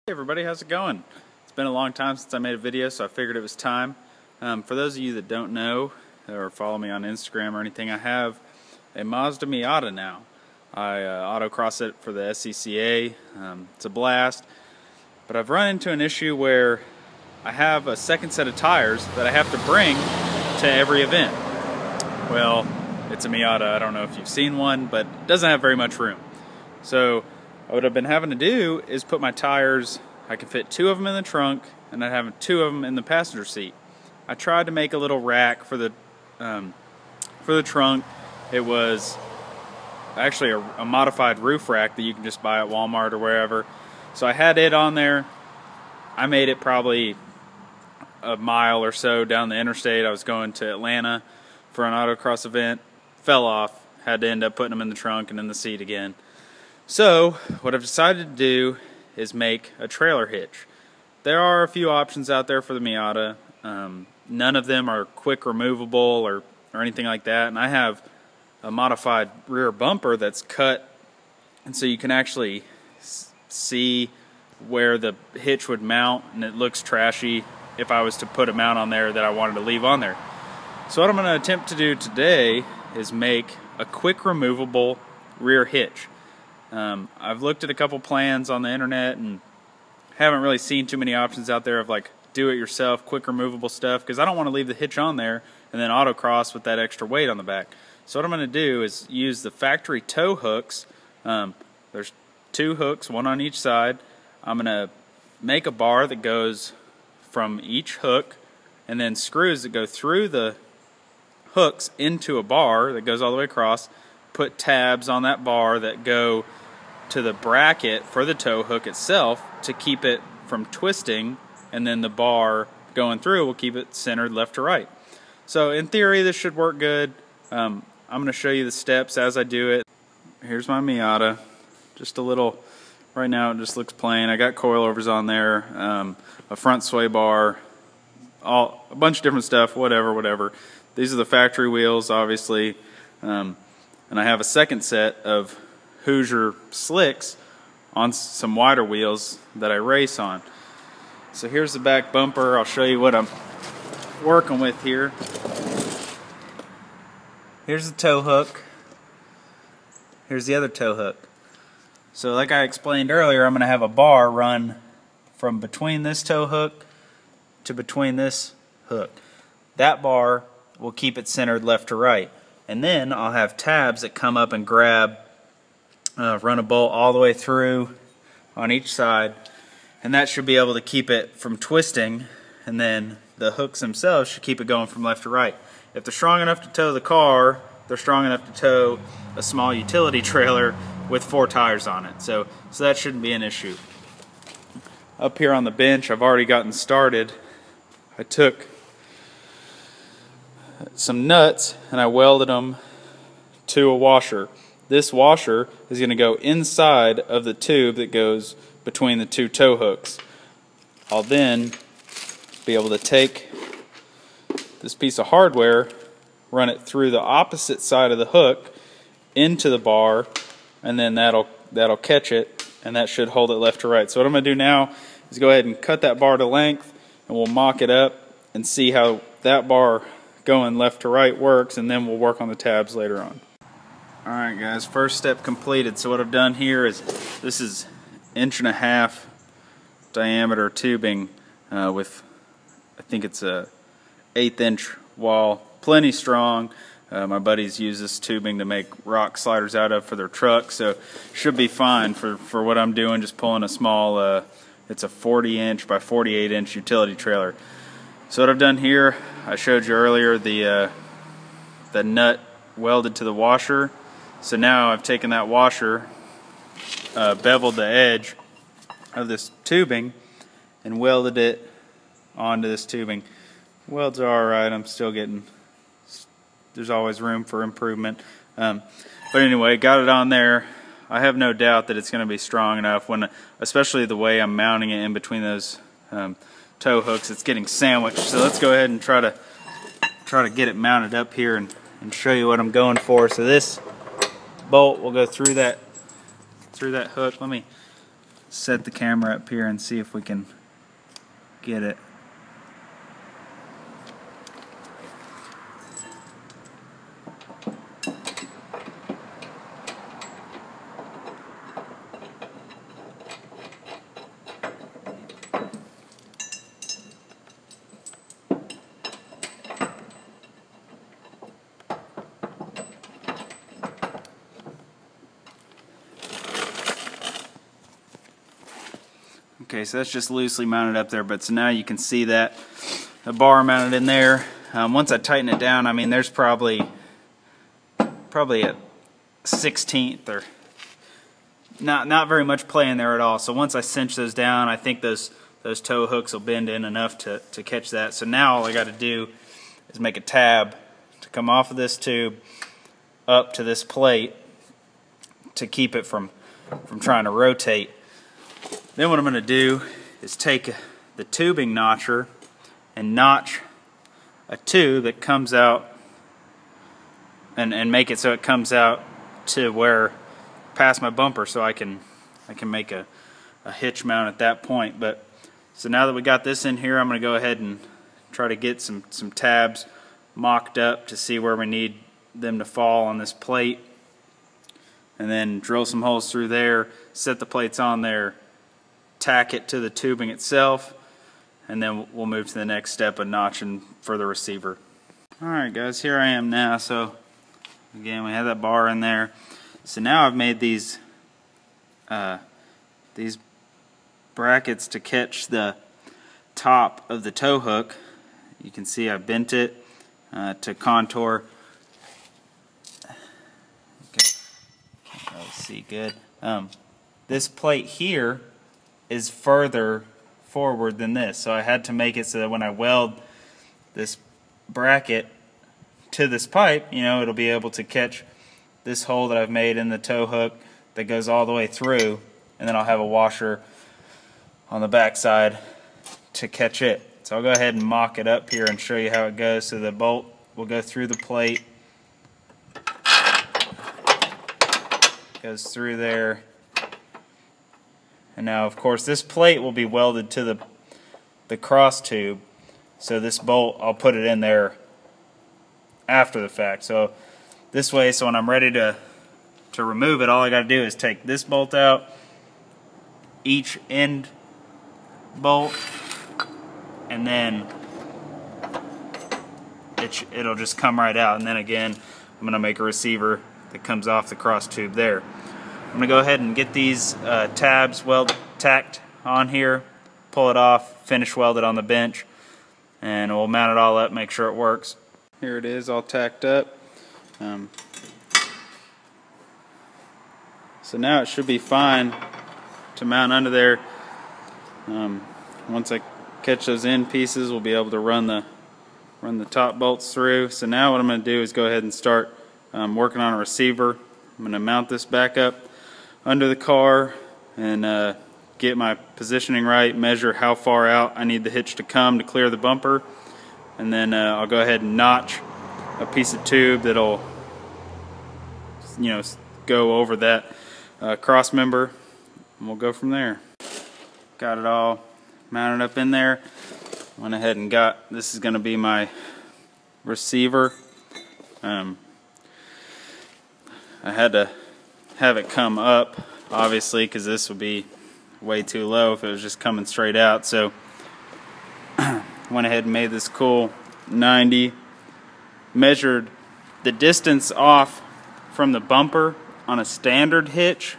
Hey everybody, how's it going? It's been a long time since I made a video, so I figured it was time. For those of you that don't know or follow me on Instagram or anything, I have a Mazda Miata now. I autocross it for the SCCA. It's a blast, but I've run into an issue where I have a second set of tires that I have to bring to every event. Well, it's a Miata. I don't know if you've seen one, but it doesn't have very much room. So what I've been having to do is put my tires, I can fit 2 of them in the trunk, and I have 2 of them in the passenger seat. I tried to make a little rack for the trunk. It was actually a modified roof rack that you can just buy at Walmart or wherever. So I had it on there. I made it probably a mile or so down the interstate. I was going to Atlanta for an autocross event. Fell off. Had to end up putting them in the trunk and in the seat again. So what I've decided to do is make a trailer hitch. There are a few options out there for the Miata. None of them are quick removable or anything like that. And I have a modified rear bumper that's cut, and so you can actually see where the hitch would mount, and it looks trashy if I was to put a mount on there that I wanted to leave on there. So what I'm going to attempt to do today is make a quick removable rear hitch. I've looked at a couple plans on the internet and haven't really seen too many options out there of like do-it-yourself, quick removable stuff, because I don't want to leave the hitch on there and then autocross with that extra weight on the back. So what I'm going to do is use the factory tow hooks. There's 2 hooks, 1 on each side. I'm going to make a bar that goes from each hook, and then screws that go through the hooks into a bar that goes all the way across. Put tabs on that bar that go to the bracket for the tow hook itself to keep it from twisting, and then the bar going through will keep it centered left to right. So in theory this should work good. I'm going to show you the steps as I do it. Here's my Miata. Just a little, right now it just looks plain. I got coilovers on there, a front sway bar, a bunch of different stuff, whatever. These are the factory wheels, obviously. And I have a second set of Hoosier slicks on some wider wheels that I race on. So here's the back bumper. I'll show you what I'm working with here. Here's the tow hook. Here's the other tow hook. So like I explained earlier, I'm going to have a bar run from between this tow hook to between this hook. That bar will keep it centered left to right. And then I'll have tabs that come up and grab, run a bolt all the way through on each side, and that should be able to keep it from twisting, and then the hooks themselves should keep it going from left to right. If they're strong enough to tow the car, they're strong enough to tow a small utility trailer with 4 tires on it. So that shouldn't be an issue. Up here on the bench, I've already gotten started. I took some nuts and I welded them to a washer. This washer is going to go inside of the tube that goes between the 2 tow hooks. I'll then be able to take this piece of hardware, run it through the opposite side of the hook into the bar, and then that'll catch it, and that should hold it left to right. So what I'm going to do now is go ahead and cut that bar to length, and we'll mock it up and see how that bar going left to right works, and then we'll work on the tabs later on. Alright guys, first step completed. So what I've done here is, this is 1.5 inch diameter tubing with, I think it's a 1/8 inch wall, plenty strong. My buddies use this tubing to make rock sliders out of for their truck, so should be fine for what I'm doing, just pulling a small, it's a 40 inch by 48 inch utility trailer. So what I've done here, I showed you earlier the nut welded to the washer. So now I've taken that washer, beveled the edge of this tubing, and welded it onto this tubing. Welds are alright, I'm still getting, there's always room for improvement. But anyway, got it on there. I have no doubt that it's going to be strong enough, especially the way I'm mounting it in between those tow hooks. It's getting sandwiched. So let's go ahead and try to get it mounted up here and show you what I'm going for. So this bolt will go through that hook. Let me set the camera up here and see if we can get it. Okay, so that's just loosely mounted up there, but so now you can see that the bar mounted in there. Once I tighten it down, I mean, there's probably a 1/16 or not very much play in there at all. So once I cinch those down, I think those tow hooks will bend in enough to catch that. So now all I got to do is make a tab to come off of this tube up to this plate to keep it from trying to rotate. Then what I'm going to do is take the tubing notcher and notch a tube that comes out and make it so it comes out to where past my bumper, so I can make a hitch mount at that point. But so now that we got this in here, I'm going to go ahead and try to get some tabs mocked up to see where we need them to fall on this plate, and then drill some holes through there, set the plates on there, tack it to the tubing itself, and then we'll move to the next step of notching for the receiver. Alright guys, here I am now. So again, we have that bar in there. So now I've made these brackets to catch the top of the tow hook. You can see I bent it to contour. Okay, can't really see good. This plate here is further forward than this, so I had to make it so that when I weld this bracket to this pipe, you know, it'll be able to catch this hole that I've made in the tow hook that goes all the way through, and then I'll have a washer on the back side to catch it. So I'll go ahead and mock it up here and show you how it goes. So the bolt will go through the plate, goes through there. And now, of course, this plate will be welded to the cross tube, so this bolt, I'll put it in there after the fact. So this way, so when I'm ready to remove it, all I got to do is take this bolt out, each end bolt, and then it'll just come right out. And then again, I'm going to make a receiver that comes off the cross tube there. I'm going to go ahead and get these tabs tacked on here, pull it off, finish weld it on the bench, and we'll mount it all up, make sure it works. Here it is, all tacked up. So now it should be fine to mount under there. Once I catch those end pieces, we'll be able to run the top bolts through. So now what I'm going to do is go ahead and start working on a receiver. I'm going to mount this back up under the car and get my positioning right, measure how far out I need the hitch to come to clear the bumper, and then I'll go ahead and notch a piece of tube that'll, you know, go over that cross member, and we'll go from there. Got it all mounted up in there. Went ahead and got, this is going to be my receiver. I had to have it come up, obviously, because this would be way too low if it was just coming straight out. So went ahead and made this cool 90, measured the distance off from the bumper on a standard hitch.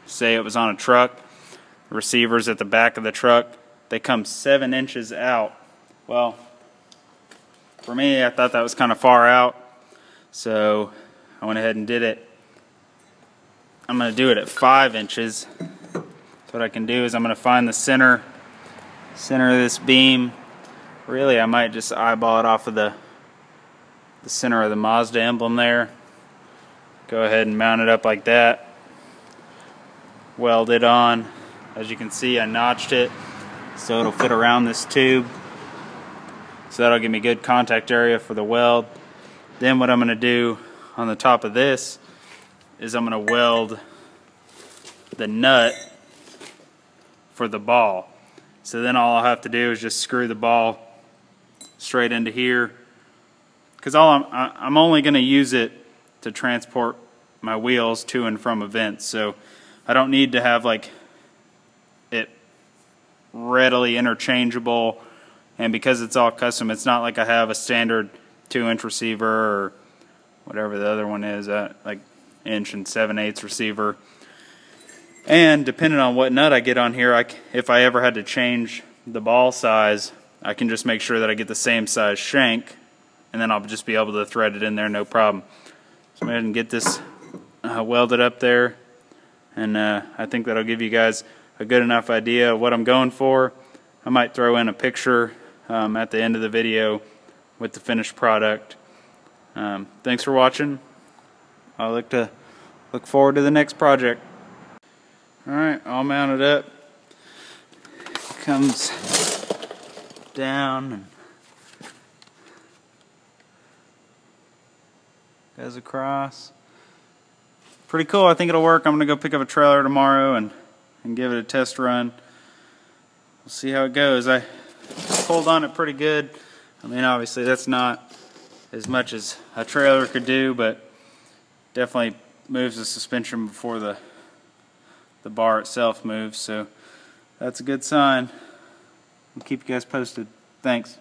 Say it was on a truck, the receiver's at the back of the truck, they come 7 inches out. Well, for me, I thought that was kind of far out, so I went ahead and did it. I'm going to do it at 5 inches. So what I can do is I'm going to find the center of this beam. Really, I might just eyeball it off of the center of the Mazda emblem there. Go ahead and mount it up like that. Weld it on. As you can see, I notched it so it'll fit around this tube. So that'll give me good contact area for the weld. Then what I'm going to do on the top of this is I'm going to weld the nut for the ball. So then all I'll have to do is just screw the ball straight into here, because I'm only going to use it to transport my wheels to and from events. So I don't need to have like it readily interchangeable, and because it's all custom, it's not like I have a standard 2-inch receiver or whatever the other one is, like 1 7/8 receiver. And depending on what nut I get on here, if I ever had to change the ball size, I can just make sure that I get the same size shank, and then I'll just be able to thread it in there no problem. So I'm going to get this welded up there, and I think that'll give you guys a good enough idea of what I'm going for. I might throw in a picture at the end of the video with the finished product. Thanks for watching. I look forward to the next project. Alright, all mounted up. Comes down and goes across. Pretty cool. I think it'll work. I'm going to go pick up a trailer tomorrow and give it a test run. We'll see how it goes. I pulled on it pretty good. I mean, obviously that's not as much as a trailer could do, but definitely moves the suspension before the bar itself moves, so that's a good sign. I'll keep you guys posted. Thanks.